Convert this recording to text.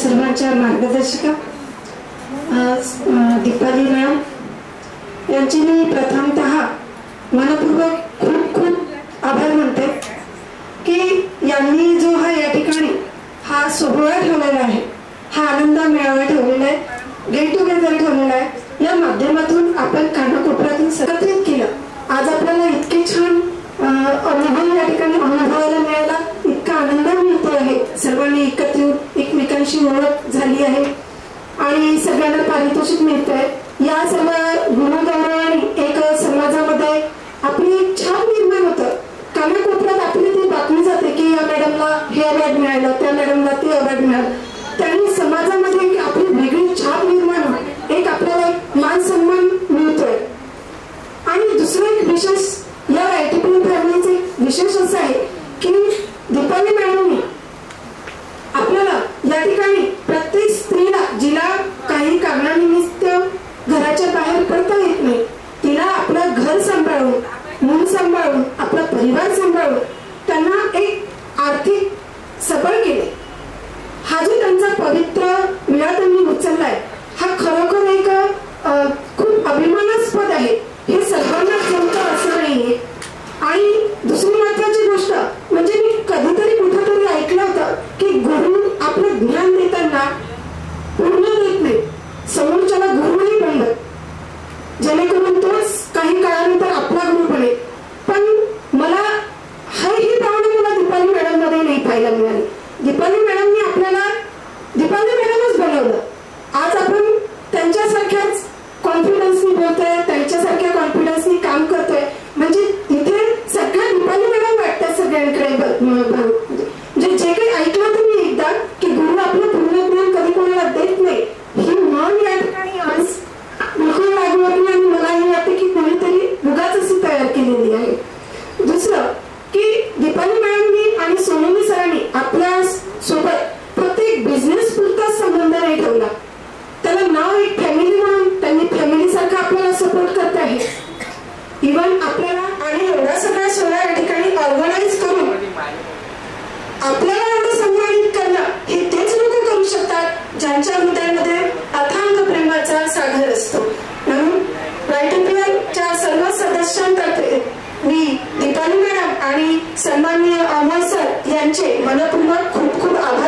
सर्वांच्या मार्गदर्शिका दीपाली मॅडम यांची मी प्रथमतः मनपूर्वक खूप खूप आभार मानते की यांनी जो हा या ठिकाणी हा सोहळा ठेवलेला आहे, हा आनंद मेळावा ठेवलेला आहे, गेट टुगेदर ठेवलेला आहे, या माध्यमातून आपण कानाकोपऱ्यातून एकत्रित केलं. आज आपल्याला इतके छान अनुभव या ठिकाणी अनुभवायला मिळाला, इतका आनंद मिळतो आहे. सर्वांनी एकत्रित एकमेकांशी ओळख झाली आहे आणि सगळ्यांना पारितोषिक मिळत आहे. या सर्व गुणगौरवाने एक समाजामध्ये आपली छाप निर्माण होतं. कानाकोपऱ्यात आपली ती बातमी जाते की या मॅडमला हे अवॉर्ड मिळालं, त्या मॅडमला ते अवॉर्ड मिळालं. त्यांनी समाजामध्ये एक आपली वेगळी छाप निर्माण होते, एक आपल्याला एक मान सन्मान मिळतोय. आणि दुसरं एक विशेष या आयटीपी फॅमिलीचे विशेष असं आहे की दीपाली मॅडमनी आपल्याला या ठिकाणी प्रत्येक स्त्रीला जिला काही कारणानिमित्त घराच्या बाहेर पडता येत नाही, तिला आपलं घर सांभाळून, मूल सांभाळून, आपला परिवार सांभाळून त्यांना एक आर्थिक सबळ केले. हा जो त्यांचा पवित्र विळा त्यांनी उचललाय हा खरोखर एक खूप अभिमानास्पद आहे. हे सर्वांना जमतं असं नाहीये. आणि दुसरी महत्वाची गोष्ट म्हणजे मी कधीतरी कुठेतरी ऐकलं होतं की गुरु आपलं ज्ञान देताना पूर्ण देत नाही, समोरच्याला गुरुही बनलं जेणेकरून तोच काही काळानंतर आपला गुरु बनेल. पण मला ही भावना मला दीपाली मॅडम मध्ये नाही पाहायला मिळाली. दीपाली मॅडमनी आपल्याला दीपाली मॅडमच बनवलं. आज आपण त्यांच्यासारख्याच कॉन्फिडन्सनी बोलतोय, त्यांच्यासारख्या कॉन्फिडन्सनी काम करतोय. म्हणजे इथे सगळ्या दीपाली मॅडम वाटतात सगळ्यांकडे. म्हणजे जे काही ऐकलं तुम्ही एकदा की गुरु आपलं पूर्ण ज्ञान कधी कोणाला देत नाही, ही मन या ठिकाणी आज बिलकुल लागू होती. आणि मला हे वाटतं की कोणीतरी उगाच अशी तयार केलेली आहे. दुसरं की दीपाली मॅडमनी आणि सोनोनी सरांनी आपल्या सोबत फक्त एक बिझनेस पुरता संबंध नाही ठेवला, त्याला नाव एक फॅमिली म्हणून त्यांनी फॅमिली सारखं आपल्याला सपोर्ट करत आहे. इव्हन आपल्याला आणि एवढा सगळा सोहळा या ठिकाणी ऑर्गनाइज करून आपल्याला एवढं सन्मानित करणं हे तेच लोक करू शकतात ज्यांच्या हृदयामध्ये अथांग प्रेमाचा सागर असतो. म्हणून राईटच्या सर्व सदस्यांतर्फे मी दीपाली मॅडम आणि सन्माननीय अमोल सर यांचे मनपूर्वक खूप खूप आभार